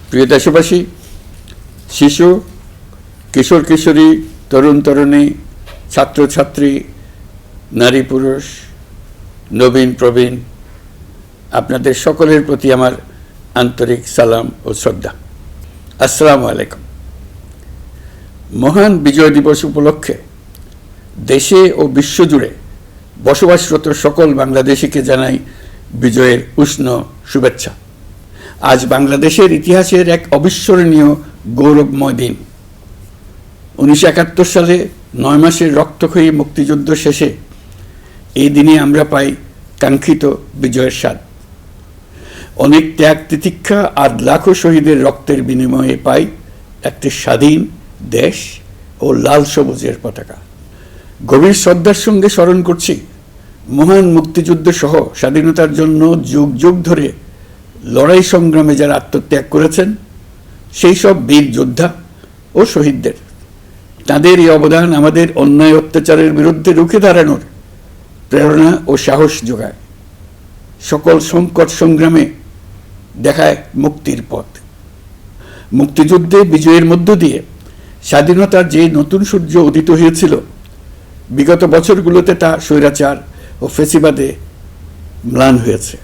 প্রিয় দেশবাসী, শিশু, কিশোর কিশোরী, তরুণ তরুণী, ছাত্রছাত্রী, নারী পুরুষ, নবীন প্রবীণ, আপনাদের সকলের প্রতি আমার আন্তরিক সালাম ও শ্রদ্ধা। আসসালামু আলাইকুম। মহান বিজয় দিবস উপলক্ষে দেশে ও বিশ্বজুড়ে বসবাসরত সকল বাংলাদেশিকে জানাই বিজয়ের উষ্ণ শুভেচ্ছা। আজ বাংলাদেশের ইতিহাসের এক অবিস্মরণীয় গৌরবময় দিন। 1971 সালে 9 মাসের রক্তক্ষয়ী মুক্তিযুদ্ধ শেষে এই দিনে আমরা পাই কাঙ্ক্ষিত বিজয়ের স্বাদ। অনেক ত্যাগ তিতিক্ষা আর লাখো শহীদের রক্তের বিনিময়ে পাই একটি স্বাধীন দেশ ও লাল সবুজের পতাকা। গভীর শ্রদ্ধার সঙ্গে স্মরণ করছি মহান মুক্তিযুদ্ধ সহ স্বাধীনতার জন্য যুগ যুগ ধরে লড়াই সংগ্রামে যারা আত্মত্যাগ করেছেন সেই সব বীর যোদ্ধা ও শহীদদের। তাদের এই অবদান আমাদের অন্যায় অত্যাচারের বিরুদ্ধে রুখে দাঁড়ানোর প্রেরণা ও সাহস যোগায়। সকল সংকট সংগ্রামে দেখায় মুক্তির পথ। মুক্তিযুদ্ধে বিজয়ের মধ্য দিয়ে স্বাধীনতার যে নতুন সূর্য উদিত হয়েছিল, বিগত বছরগুলোতে তা স্বৈরাচার ও ফ্যাসিবাদে ম্লান হয়েছে।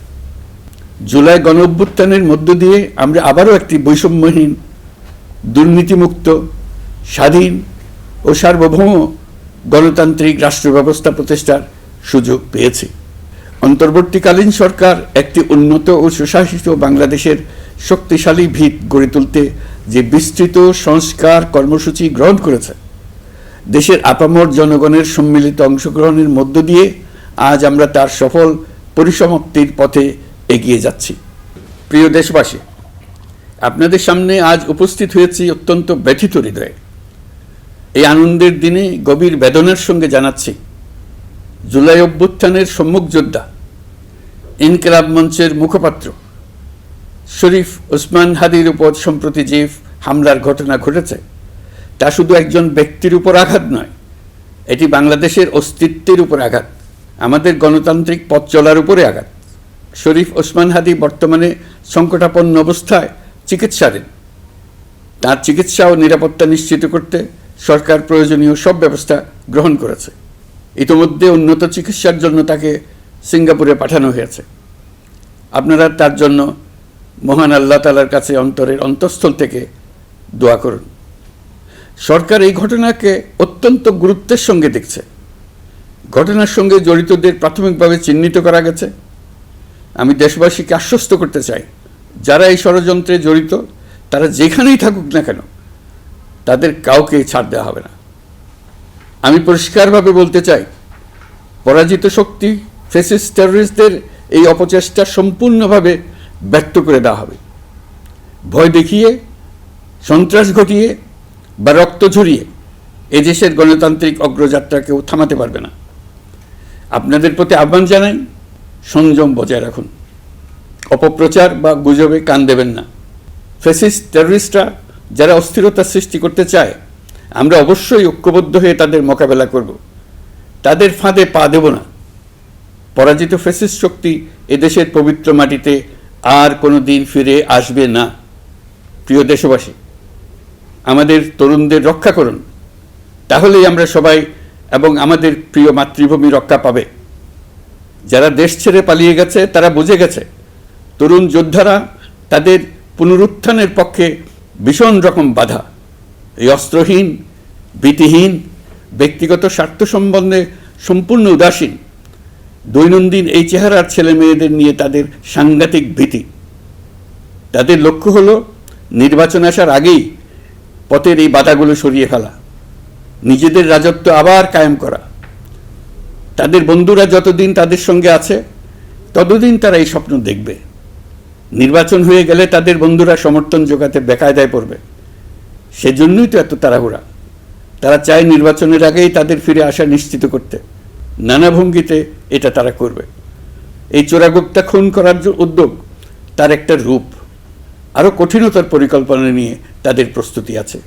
জুলাই গণ অভ্যুত্থানের মধ্য দিয়ে আমরা আবারও একটি বৈষম্যহীন, দুর্নীতিমুক্ত, স্বাধীন ও সার্বভৌম গণতান্ত্রিক রাষ্ট্র ব্যবস্থা প্রতিষ্ঠার সুযোগ পেয়েছি। অন্তর্বর্তীকালীন সরকার একটি উন্নত ও সুশাসিত বাংলাদেশের শক্তিশালী ভিত গড়ে তুলতে যে বিস্তৃত সংস্কার কর্মসূচি গ্রহণ করেছে, দেশের আপামর জনগণের সম্মিলিত অংশগ্রহণের মধ্য দিয়ে আজ আমরা তার সফল পরিসমাপ্তির পথে এগিয়ে যাচ্ছি। প্রিয় দেশবাসী, আপনাদের সামনে আজ উপস্থিত হয়েছি অত্যন্ত ব্যথিত হৃদয়ে। এই আনন্দের দিনে গভীর বেদনার সঙ্গে জানাচ্ছি জুলাই অভ্যুত্থানের সম্মুখ যোদ্ধা, ইনকিলাব মঞ্চের মুখপাত্র শরীফ ওসমান হাদির উপর সম্প্রতি যে হামলার ঘটনা ঘটেছে তা শুধু একজন ব্যক্তির উপর আঘাত নয়, এটি বাংলাদেশের অস্তিত্বের উপর আঘাত, আমাদের গণতান্ত্রিক পথ চলার উপরে আঘাত। শরীফ ওসমান হাদি বর্তমানে সংকটাপন্ন অবস্থায় চিকিৎসাধীন। তার চিকিৎসা ও নিরাপত্তা নিশ্চিত করতে সরকার প্রয়োজনীয় সব ব্যবস্থা গ্রহণ করেছে। ইতিমধ্যে উন্নত চিকিৎসার জন্য তাকে সিঙ্গাপুরে পাঠানো হয়েছে। আপনারা তার জন্য মহান আল্লাহ তাআলার কাছে অন্তরের অন্তঃস্থল থেকে দোয়া করুন। সরকার এই ঘটনাকে অত্যন্ত গুরুত্বের সঙ্গে দেখছে। ঘটনার সঙ্গে জড়িতদের প্রাথমিকভাবে চিহ্নিত করা গেছে। আমি দেশবাসীকে আশ্বস্ত করতে চাই, যারা এই ষড়যন্ত্রে জড়িত তারা যেখানেই থাকুক না কেন, তাদের কাউকে ছাড় দেওয়া হবে না। আমি পরিষ্কারভাবে বলতে চাই, পরাজিত শক্তি ফ্যাসিস্ট টেররিস্টদের এই অপচেষ্টা সম্পূর্ণভাবে ব্যর্থ করে দেওয়া হবে। ভয় দেখিয়ে, সন্ত্রাস ঘটিয়ে বা রক্ত ঝরিয়ে এদেশের গণতান্ত্রিক অগ্রযাত্রা কেউ থামাতে পারবে না। আপনাদের প্রতি আহ্বান জানাই, সংযম বজায় রাখুন, অপপ্রচার বা গুজবে কান দেবেন না। ফ্যাসিস্ট টেররিস্টরা যারা অস্থিরতা সৃষ্টি করতে চায়, আমরা অবশ্যই ঐক্যবদ্ধ হয়ে তাদের মোকাবেলা করব, তাদের ফাঁদে পা দেব না। পরাজিত ফ্যাসিস্ট শক্তি এদেশের পবিত্র মাটিতে আর কোনো দিন ফিরে আসবে না। প্রিয় দেশবাসী, আমাদের তরুণদের রক্ষা করুন, তাহলেই আমরা সবাই এবং আমাদের প্রিয় মাতৃভূমি রক্ষা পাবে। যারা দেশ ছেড়ে পালিয়ে গেছে তারা বুঝে গেছে তরুণ যোদ্ধারা তাদের পুনরুত্থানের পক্ষে ভীষণ রকম বাধা। এই অস্ত্রহীন, ভীতিহীন, ব্যক্তিগত স্বার্থ সম্বন্ধে সম্পূর্ণ উদাসীন দৈনন্দিন এই চেহারার ছেলে মেয়েদের নিয়ে তাদের সাংঘাতিক ভীতি। তাদের লক্ষ্য হলো নির্বাচন আসার আগেই পথের এই বাধাগুলো সরিয়ে ফেলা, নিজেদের রাজত্ব আবার কায়েম করা। তাদের বন্ধুরা যতদিন তাদের সঙ্গে আছে ততদিন তারা এই স্বপ্ন দেখবে। নির্বাচন হয়ে গেলে তাদের বন্ধুরা সমর্থন জোগাতে বেকায়দায় পড়বে। সেজন্যই তো এত তাড়াহুড়া। তারা চায় নির্বাচনের আগেই তাদের ফিরে আসা নিশ্চিত করতে। নানা ভঙ্গিতে এটা তারা করবে। এই চোরাগুপ্তা খুন করার যে উদ্যোগ, তার একটা রূপ। আরও কঠিনতর পরিকল্পনা নিয়ে তাদের প্রস্তুতি আছে।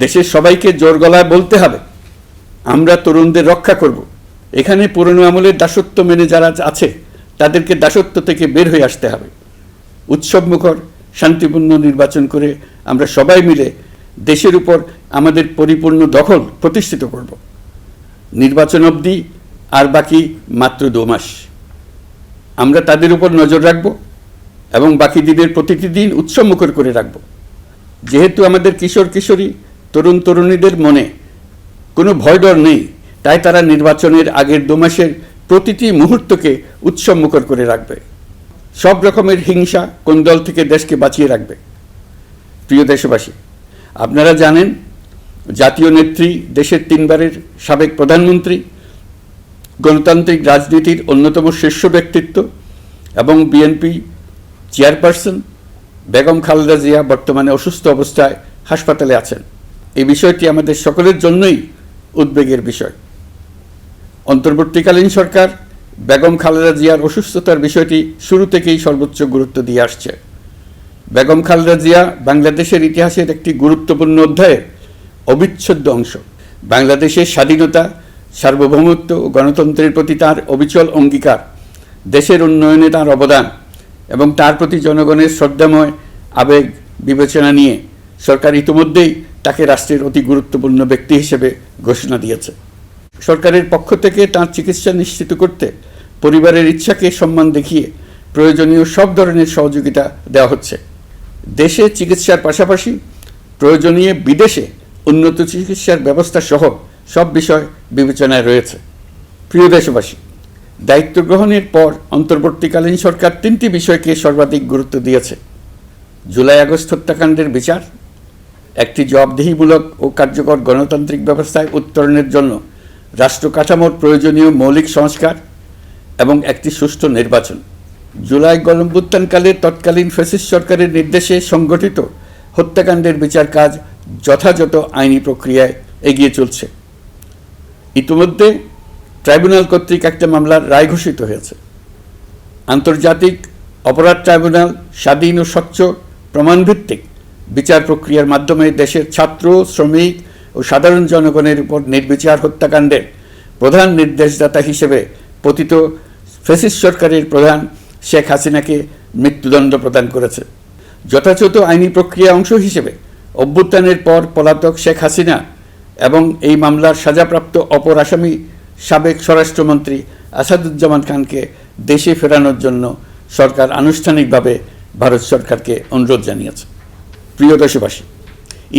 দেশের সবাইকে জোর গলায় বলতে হবে, আমরা তরুণদের রক্ষা করব। এখানে পুরনো আমলের দাসত্ব মেনে যারা আছে তাদেরকে দাসত্ব থেকে বের হয়ে আসতে হবে। উৎসবমুখর শান্তিপূর্ণ নির্বাচন করে আমরা সবাই মিলে দেশের উপর আমাদের পরিপূর্ণ দখল প্রতিষ্ঠিত করব। নির্বাচন অবধি আর বাকি মাত্র 2 মাস। আমরা তাদের উপর নজর রাখব এবং বাকি দিনের প্রতিটি দিন উৎসবমুখর করে রাখব। যেহেতু আমাদের কিশোর কিশোরী তরুণ তরুণীদের মনে কোনো ভয় ডর নেই, তাই তারা নির্বাচনের আগের 2 মাসের প্রতিটি মুহূর্তকে উৎসবমুখর করে রাখবে। সব রকমের হিংসা কোন্দল থেকে দেশকে বাঁচিয়ে রাখবে। প্রিয় দেশবাসী, আপনারা জানেন জাতীয় নেত্রী, দেশের 3 বারের সাবেক প্রধানমন্ত্রী, গণতান্ত্রিক রাজনীতির অন্যতম শীর্ষ ব্যক্তিত্ব এবং বিএনপি চেয়ারপারসন বেগম খালেদা জিয়া বর্তমানে অসুস্থ অবস্থায় হাসপাতালে আছেন। এই বিষয়টি আমাদের সকলের জন্যই উদ্বেগের বিষয়। অন্তর্বর্তীকালীন সরকার বেগম খালেদা জিয়ার অসুস্থতার বিষয়টি শুরু থেকেই সর্বোচ্চ গুরুত্ব দিয়ে আসছে। বেগম খালেদা জিয়া বাংলাদেশের ইতিহাসের একটি গুরুত্বপূর্ণ অধ্যায়ের অবিচ্ছেদ্য অংশ। বাংলাদেশের স্বাধীনতা, সার্বভৌমত্ব ও গণতন্ত্রের প্রতি তার অবিচল অঙ্গীকার, দেশের উন্নয়নে তার অবদান এবং তার প্রতি জনগণের শ্রদ্ধাময় আবেগ বিবেচনা নিয়ে সরকার ইতিমধ্যেই তাকে রাষ্ট্রের অতি গুরুত্বপূর্ণ ব্যক্তি হিসেবে ঘোষণা দিয়েছে। সরকারের পক্ষ থেকে তার চিকিৎসা নিশ্চিত করতে পরিবারের ইচ্ছাকে সম্মান দেখিয়ে প্রয়োজনীয় সব ধরনের সহযোগিতা দেওয়া হচ্ছে। দেশে চিকিৎসার পাশাপাশি প্রয়োজনীয় বিদেশে উন্নত চিকিৎসার ব্যবস্থা সহ সব বিষয় বিবেচনায় রয়েছে। প্রিয় দেশবাসী, দায়িত্ব গ্রহণের পর অন্তর্বর্তীকালীন সরকার 3টি বিষয়কে সর্বাধিক গুরুত্ব দিয়েছে: জুলাই আগস্ট হত্যাকাণ্ডের বিচার, একটি জবাবদিহিমূলক ও কার্যকর গণতান্ত্রিক ব্যবস্থায় উত্তরণের জন্য রাষ্ট্র কাঠামোর প্রয়োজনীয় মৌলিক সংস্কার এবং একটি সুষ্ঠু নির্বাচন। জুলাই গণঅভ্যুত্থানকালে তৎকালীন ফ্যাসিস্ট সরকারের নির্দেশে সংগঠিত হত্যাকাণ্ডের বিচার কাজ যথাযথ আইনি প্রক্রিয়ায় এগিয়ে চলছে। ইতিমধ্যে ট্রাইব্যুনাল কর্তৃক একটা মামলার রায় ঘোষিত হয়েছে। আন্তর্জাতিক অপরাধ ট্রাইব্যুনাল স্বাধীন ও স্বচ্ছ প্রমাণভিত্তিক বিচার প্রক্রিয়ার মাধ্যমে দেশের ছাত্র, শ্রমিক ও সাধারণ জনগণের উপর নির্বিচার হত্যাকাণ্ডের প্রধান নির্দেশদাতা হিসেবে পতিত ফ্যাসিস্ট সরকারের প্রধান শেখ হাসিনাকে মৃত্যুদণ্ড প্রদান করেছে। যথাযথ আইনি প্রক্রিয়া অংশ হিসেবে অভ্যুত্থানের পর পলাতক শেখ হাসিনা এবং এই মামলার সাজাপ্রাপ্ত অপর আসামি সাবেক স্বরাষ্ট্রমন্ত্রী আসাদুজ্জামান খানকে দেশে ফেরানোর জন্য সরকার আনুষ্ঠানিকভাবে ভারত সরকারকে অনুরোধ জানিয়েছে। প্রিয় দেশবাসী,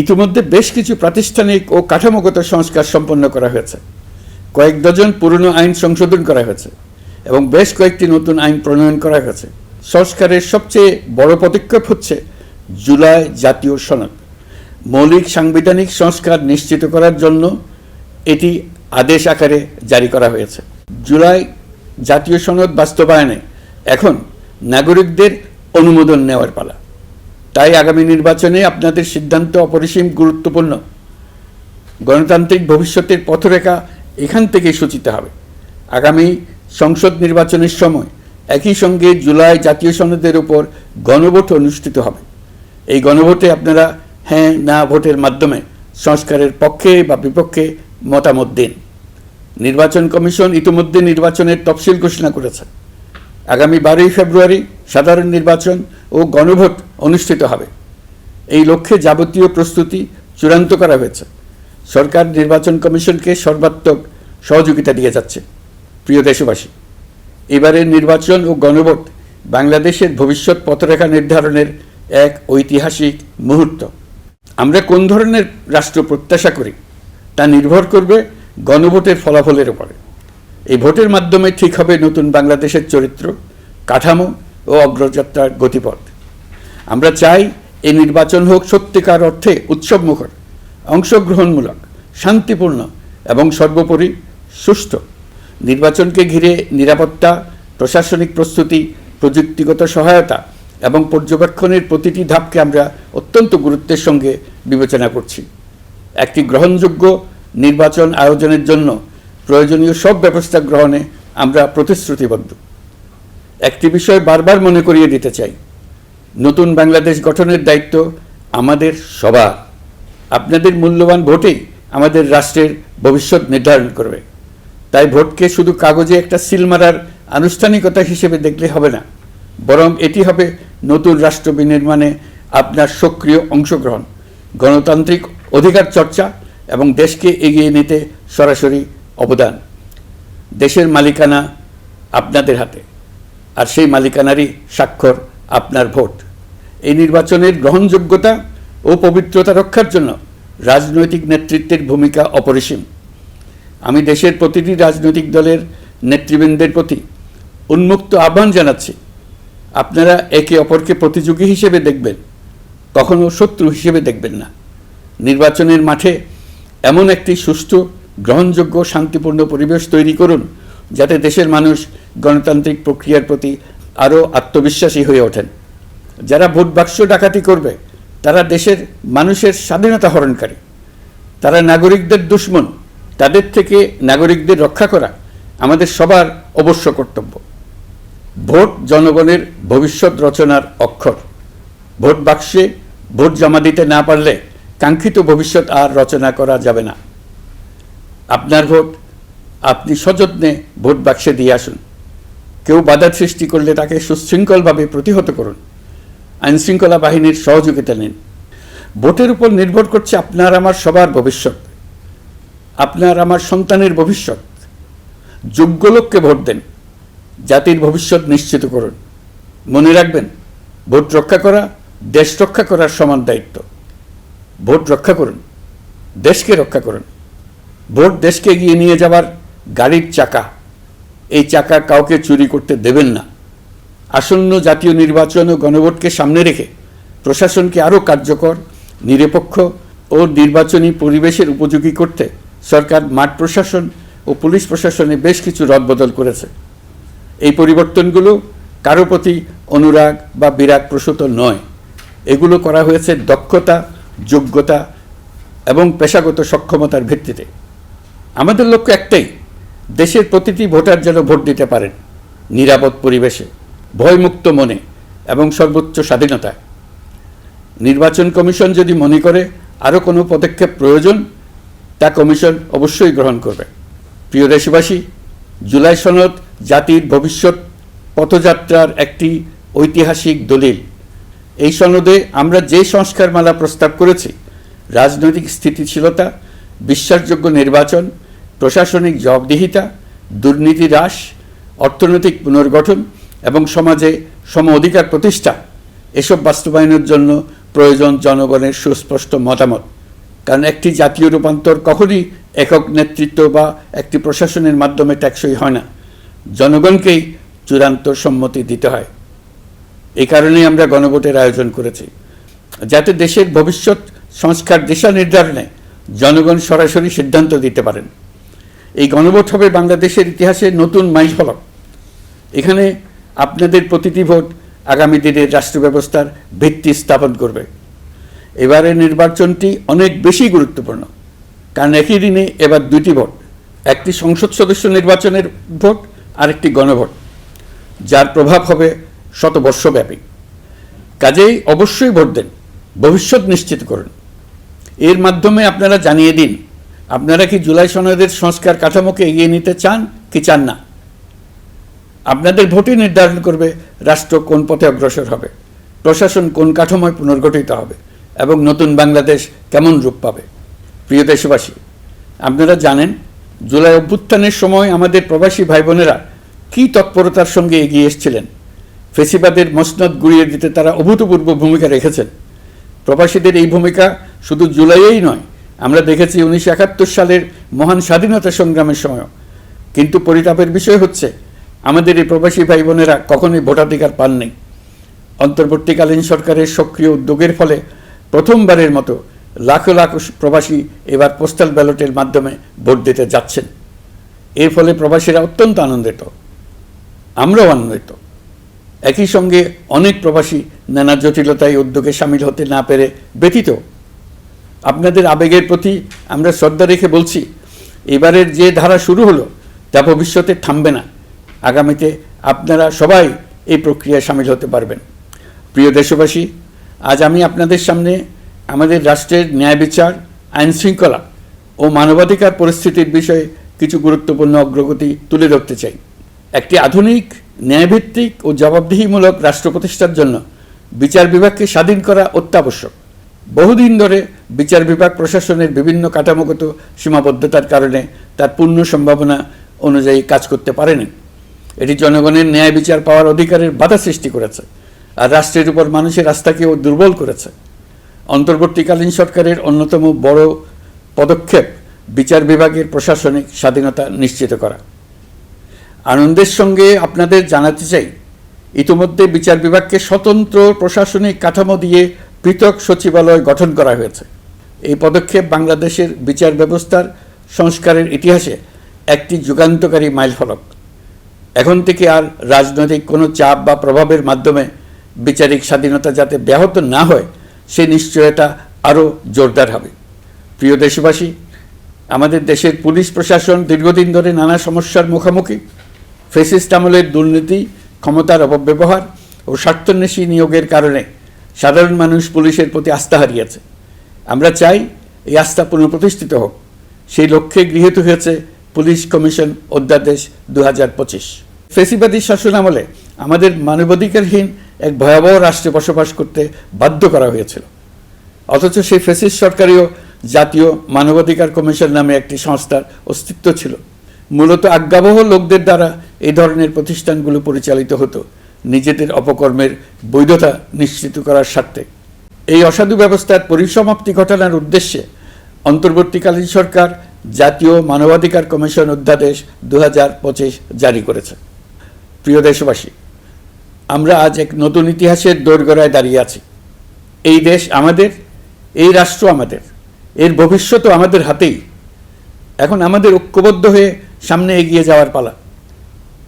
ইতিমধ্যে বেশ কিছু প্রাতিষ্ঠানিক ও কাঠামোগত সংস্কার সম্পন্ন করা হয়েছে। কয়েক ডজন পুরনো আইন সংশোধন করা হয়েছে এবং বেশ কয়েকটি নতুন আইন প্রণয়ন করা হয়েছে। সংস্কারের সবচেয়ে বড় পদক্ষেপ হচ্ছে জুলাই জাতীয় সনদ। মৌলিক সাংবিধানিক সংস্কার নিশ্চিত করার জন্য এটি আদেশ আকারে জারি করা হয়েছে। জুলাই জাতীয় সনদ বাস্তবায়নে এখন নাগরিকদের অনুমোদন নেওয়ার পালা। তাই আগামী নির্বাচনে আপনাদের সিদ্ধান্ত অপরিসীম গুরুত্বপূর্ণ। গণতান্ত্রিক ভবিষ্যতের পথরেখা এখান থেকেই সূচিত হবে। আগামী সংসদ নির্বাচনের সময় একই সঙ্গে জুলাই জাতীয় সনদের উপর গণভোট অনুষ্ঠিত হবে। এই গণভোটে আপনারা হ্যাঁ না ভোটের মাধ্যমে সংস্কারের পক্ষে বা বিপক্ষে মতামত দিন। নির্বাচন কমিশন ইতিমধ্যে নির্বাচনের তফসিল ঘোষণা করেছে। আগামী 12 ফেব্রুয়ারি সাধারণ নির্বাচন ও গণভোট অনুষ্ঠিত হবে। এই লক্ষ্যে যাবতীয় প্রস্তুতি চূড়ান্ত করা হয়েছে। সরকার নির্বাচন কমিশনকে সর্বাত্মক সহযোগিতা দিয়ে যাচ্ছে। প্রিয় দেশবাসী, এবারের নির্বাচন ও গণভোট বাংলাদেশের ভবিষ্যৎ পথরেখা নির্ধারণের এক ঐতিহাসিক মুহূর্ত। আমরা কোন ধরনের রাষ্ট্র প্রত্যাশা করি তা নির্ভর করবে গণভোটের ফলাফলের উপরে। এই ভোটের মাধ্যমে ঠিক হবে নতুন বাংলাদেশের চরিত্র, কাঠামো ও অগ্রযাত্রার গতিপথ। আমরা চাই এই নির্বাচন হোক সত্যিকার অর্থে উৎসবমুখর, অংশগ্রহণমূলক, শান্তিপূর্ণ এবং সর্বোপরি সুষ্ঠু। নির্বাচনকে ঘিরে নিরাপত্তা, প্রশাসনিক প্রস্তুতি, প্রযুক্তিগত সহায়তা এবং পর্যবেক্ষণের প্রতিটি ধাপকে আমরা অত্যন্ত গুরুত্বের সঙ্গে বিবেচনা করছি। একটি গ্রহণযোগ্য নির্বাচন আয়োজনের জন্য প্রয়োজনীয় সব ব্যবস্থা গ্রহণে আমরা প্রতিশ্রুতিবদ্ধ। একটি বিষয় বারবার মনে করিয়ে দিতে চাই, নতুন বাংলাদেশ গঠনের দায়িত্ব আমাদের সবার। আপনাদের মূল্যবান ভোটেই আমাদের রাষ্ট্রের ভবিষ্যৎ নির্ধারণ করবে। তাই ভোটকে শুধু কাগজে একটা সিল মারার আনুষ্ঠানিকতা হিসেবে দেখলে হবে না, বরং এটি হবে নতুন রাষ্ট্র বিনির্মাণে আপনার সক্রিয় অংশগ্রহণ, গণতান্ত্রিক অধিকার চর্চা এবং দেশকে এগিয়ে নিতে সরাসরি অবদান। দেশের মালিকানা আপনাদের হাতে, আর সেই মালিকানারই স্বাক্ষর আপনার ভোট। এই নির্বাচনের গ্রহণযোগ্যতা ও পবিত্রতা রক্ষার জন্য রাজনৈতিক নেতৃত্বের ভূমিকা অপরিসীম। আমি দেশের প্রতিটি রাজনৈতিক দলের নেতৃবৃন্দের প্রতি উন্মুক্ত আহ্বান জানাচ্ছি, আপনারা একে অপরকে প্রতিযোগী হিসেবে দেখবেন, কখনো শত্রু হিসেবে দেখবেন না। নির্বাচনের মাঠে এমন একটি সুষ্ঠু, গ্রহণযোগ্য, শান্তিপূর্ণ পরিবেশ তৈরি করুন যাতে দেশের মানুষ গণতান্ত্রিক প্রক্রিয়ার প্রতি আরও আত্মবিশ্বাসী হয়ে ওঠেন। যারা ভোট বাক্স ডাকাতি করবে তারা দেশের মানুষের স্বাধীনতা হরণকারী, তারা নাগরিকদের দুশমন। তাদের থেকে নাগরিকদের রক্ষা করা আমাদের সবার অবশ্য কর্তব্য। ভোট জনগণের ভবিষ্যৎ রচনার অক্ষর। ভোট বাক্সে ভোট জমা দিতে না পারলে কাঙ্ক্ষিত ভবিষ্যৎ আর রচনা করা যাবে না। আপনার ভোট আপনি সযত্নে ভোট বাক্সে দিয়ে আসুন। কেউ বাধা সৃষ্টি করলে তাকে সুশৃঙ্খলভাবে প্রতিহত করুন। আইনশৃঙ্খলা বাহিনীর সহযোগিতা নিন। ভোটের উপর নির্ভর করছে আপনার আমার সবার ভবিষ্যৎ, আপনার আমার সন্তানের ভবিষ্যৎ। যোগ্য লোককে ভোট দেন, জাতির ভবিষ্যৎ নিশ্চিত করুন। মনে রাখবেন, ভোট রক্ষা করা দেশ রক্ষা করার সমান দায়িত্ব। ভোট রক্ষা করুন, দেশকে রক্ষা করুন। ভোট দেশকে এগিয়ে নিয়ে যাবার গাড়ির চাকা। এই চাকা কাউকে চুরি করতে দেবেন না। আসন্ন জাতীয় নির্বাচন ও গণভোটকে সামনে রেখে প্রশাসনকে আরও কার্যকর, নিরপেক্ষ ও নির্বাচনী পরিবেশের উপযোগী করতে সরকার মাঠ প্রশাসন ও পুলিশ প্রশাসনে বেশ কিছু রদবদল করেছে। এই পরিবর্তনগুলো কারো প্রতি অনুরাগ বা বিরাগ প্রসূত নয়। এগুলো করা হয়েছে দক্ষতা, যোগ্যতা এবং পেশাগত সক্ষমতার ভিত্তিতে। আমাদের লক্ষ্য একটাই, দেশের প্রতিটি ভোটার যেন ভোট দিতে পারেন নিরাপদ পরিবেশে, ভয়মুক্ত মনে এবং সর্বোচ্চ স্বাধীনতায়। নির্বাচন কমিশন যদি মনে করে আরও কোনো পদক্ষেপ প্রয়োজন, তা কমিশন অবশ্যই গ্রহণ করবে। প্রিয় দেশবাসী, জুলাই সনদ জাতির ভবিষ্যৎ পথযাত্রার একটি ঐতিহাসিক দলিল। এই সনদে আমরা যে সংস্কারমালা প্রস্তাব করেছি, রাজনৈতিক স্থিতিশীলতা, বিশ্বাসযোগ্য নির্বাচন, প্রশাসনিক জবাবদিহিতা, দুর্নীতি হ্রাস, অর্থনৈতিক পুনর্গঠন এবং সমাজে সম অধিকার প্রতিষ্ঠা, এসব বাস্তবায়নের জন্য প্রয়োজন জনগণের সুস্পষ্ট মতামত। কারণ একটি জাতীয় রূপান্তর কখনই একক নেতৃত্ব বা একটি প্রশাসনের মাধ্যমে টেকসই হয় না। জনগণকেই চূড়ান্ত সম্মতি দিতে হয়। এই কারণেই আমরা গণভোটের আয়োজন করেছি, যাতে দেশের ভবিষ্যৎ সংস্কার দিশা নির্ধারণে জনগণ সরাসরি সিদ্ধান্ত দিতে পারেন। এই গণভোট হবে বাংলাদেশের ইতিহাসে নতুন মাইলফলক। এখানে আপনাদের প্রতিটি ভোট আগামী দিনের রাষ্ট্র ব্যবস্থার ভিত্তি স্থাপন করবে। এবারের নির্বাচনটি অনেক বেশি গুরুত্বপূর্ণ, কারণ একই দিনে এবার দুটি ভোট, একটি সংসদ সদস্য নির্বাচনের ভোট আর একটি গণভোট, যার প্রভাব হবে শতবর্ষব্যাপী। কাজেই অবশ্যই ভোট দেন, ভবিষ্যৎ নিশ্চিত করুন। এর মাধ্যমে আপনারা জানিয়ে দিন, আপনারা কি জুলাই সনদের সংস্কার কাঠামোকে এগিয়ে নিতে চান কি চান না। আপনাদের ভোটই নির্ধারণ করবে রাষ্ট্র কোন পথে অগ্রসর হবে, প্রশাসন কোন কাঠামোয় পুনর্গঠিত হবে এবং নতুন বাংলাদেশ কেমন রূপ পাবে। প্রিয় দেশবাসী, আপনারা জানেন জুলাই অভ্যুত্থানের সময় আমাদের প্রবাসী ভাই বোনেরা কী তৎপরতার সঙ্গে এগিয়ে এসেছিলেন। ফেসিবাদের মসনদ গুড়িয়ে দিতে তারা অভূতপূর্ব ভূমিকা রেখেছেন। প্রবাসীদের এই ভূমিকা শুধু জুলাইয়েই নয়, আমরা দেখেছি 1971 সালের মহান স্বাধীনতা সংগ্রামের সময়ও। কিন্তু পরিতাপের বিষয় হচ্ছে, আমাদের এই প্রবাসী ভাই বোনেরা কখনোই ভোটাধিকার পাননি। অন্তর্বর্তীকালীন সরকারের সক্রিয় উদ্যোগের ফলে প্রথমবারের মতো লাখো লাখো প্রবাসী এবার পোস্টাল ব্যালটের মাধ্যমে ভোট দিতে যাচ্ছেন। এর ফলে প্রবাসীরা অত্যন্ত আনন্দিত, আমরাও আনন্দিত। একই সঙ্গে অনেক প্রবাসী নানা জটিলতায় উদ্যোগে সামিল হতে না পেরে ব্যথিত। আপনাদের আবেগের প্রতি আমরা শ্রদ্ধা রেখে বলছি, এবারের যে ধারা শুরু হলো তা ভবিষ্যতে থামবে না। আগামীতে আপনারা সবাই এই প্রক্রিয়ায় সামিল হতে পারবেন। প্রিয় দেশবাসী, আজ আমি আপনাদের সামনে আমাদের রাষ্ট্রের ন্যায় বিচার, আইন শৃঙ্খলা ও মানবাধিকার পরিস্থিতির বিষয়ে কিছু গুরুত্বপূর্ণ অগ্রগতি তুলে ধরতে চাই। একটি আধুনিক ন্যায়ভিত্তিক ও জবাবদিহিমূলক রাষ্ট্র প্রতিষ্ঠার জন্য বিচার বিভাগকে স্বাধীন করা অত্যাবশ্যক। বহুদিন ধরে বিচার বিভাগ প্রশাসনের বিভিন্ন কাঠামোগত সীমাবদ্ধতার কারণে তার পূর্ণ সম্ভাবনা অনুযায়ী কাজ করতে পারেনি। এটি জনগণের ন্যায় বিচার পাওয়ার অধিকারের বাধা সৃষ্টি করেছে, আর রাষ্ট্রের উপর মানুষের আস্থাকেও দুর্বল করেছে। অন্তর্বর্তীকালীন সরকারের অন্যতম বড় পদক্ষেপ বিচার বিভাগের প্রশাসনিক স্বাধীনতা নিশ্চিত করা। আনন্দের সঙ্গে আপনাদের জানাতে চাই, ইতিমধ্যে বিচার বিভাগকে স্বতন্ত্র প্রশাসনিক কাঠামো দিয়ে পৃথক সচিবালয় গঠন করা হয়েছে। এই পদক্ষেপ বাংলাদেশের বিচার ব্যবস্থার সংস্কারের ইতিহাসে একটি যুগান্তকারী মাইলফলক। এখন থেকে আর রাজনৈতিক কোনো চাপ বা প্রভাবের মাধ্যমে বিচারিক স্বাধীনতা যাতে ব্যাহত না হয়, সে নিশ্চয়তা আরও জোরদার হবে। প্রিয় দেশবাসী, আমাদের দেশের পুলিশ প্রশাসন দীর্ঘদিন ধরে নানা সমস্যার মুখোমুখি। ফ্যাসিস্ট আমলের দুর্নীতি, ক্ষমতার অপব্যবহার ও স্বার্থান্বেষী নিয়োগের কারণে সাধারণ মানুষ পুলিশের প্রতি আস্থা হারিয়েছে। আমরা চাই এই আস্থা পুনঃপ্রতিষ্ঠিত হোক। সেই লক্ষ্যে গৃহীত হয়েছে পুলিশ কমিশন অধ্যাদেশ 2025। ফ্যাসিবাদী শাসন আমলে আমাদের মানবাধিকারহীন এক ভয়াবহ রাষ্ট্রে বসবাস করতে বাধ্য করা হয়েছিল। অথচ সেই ফ্যাসিস্ট সরকারেও জাতীয় মানবাধিকার কমিশন নামে একটি সংস্থার অস্তিত্ব ছিল। মূলত আজ্ঞাবহ লোকদের দ্বারা এই ধরনের প্রতিষ্ঠানগুলো পরিচালিত হতো নিজেদের অপকর্মের বৈধতা নিশ্চিত করার স্বার্থে। এই অসাধু ব্যবস্থার পরিসমাপ্তি ঘটানোর উদ্দেশ্যে অন্তর্বর্তীকালীন সরকার জাতীয় মানবাধিকার কমিশন অধ্যাদেশ 2025 জারি করেছে। প্রিয় দেশবাসী, আমরা আজ এক নতুন ইতিহাসের দোরগোড়ায় দাঁড়িয়ে আছি। এই দেশ আমাদের, এই রাষ্ট্র আমাদের, এর ভবিষ্যৎও আমাদের হাতেই। এখন আমাদের ঐক্যবদ্ধ হয়ে সামনে এগিয়ে যাওয়ার পালা।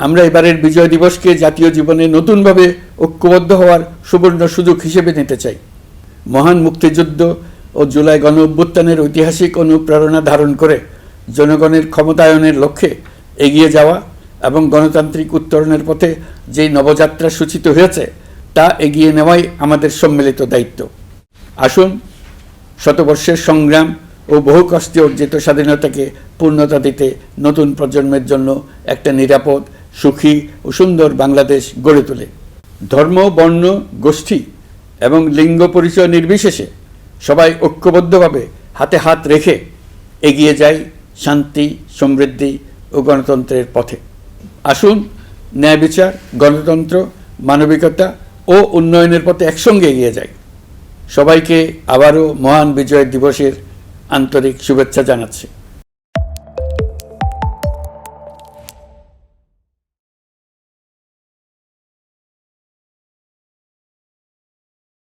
আমরা এবারের বিজয় দিবসকে জাতীয় জীবনে নতুনভাবে ঐক্যবদ্ধ হওয়ার সুবর্ণ সুযোগ হিসেবে নিতে চাই। মহান মুক্তিযুদ্ধ ও জুলাই গণ অভ্যুত্থানের ঐতিহাসিক অনুপ্রেরণা ধারণ করে জনগণের ক্ষমতায়নের লক্ষ্যে এগিয়ে যাওয়া এবং গণতান্ত্রিক উত্তরণের পথে যেই নবযাত্রা সূচিত হয়েছে তা এগিয়ে নেওয়াই আমাদের সম্মিলিত দায়িত্ব। আসুন শতবর্ষের সংগ্রাম ও বহু কষ্টে অর্জিত স্বাধীনতাকে পূর্ণতা দিতে নতুন প্রজন্মের জন্য একটা নিরাপদ, সুখী ও সুন্দর বাংলাদেশ গড়ে তোলে। ধর্ম, বর্ণ, গোষ্ঠী এবং লিঙ্গ পরিচয় নির্বিশেষে সবাই ঐক্যবদ্ধভাবে হাতে হাত রেখে এগিয়ে যাই শান্তি, সমৃদ্ধি ও গণতন্ত্রের পথে। আসুন ন্যায় বিচার, গণতন্ত্র, মানবিকতা ও উন্নয়নের পথে একসঙ্গে এগিয়ে যাই। সবাইকে আবারও মহান বিজয় দিবসের আন্তরিক শুভেচ্ছা জানাচ্ছি।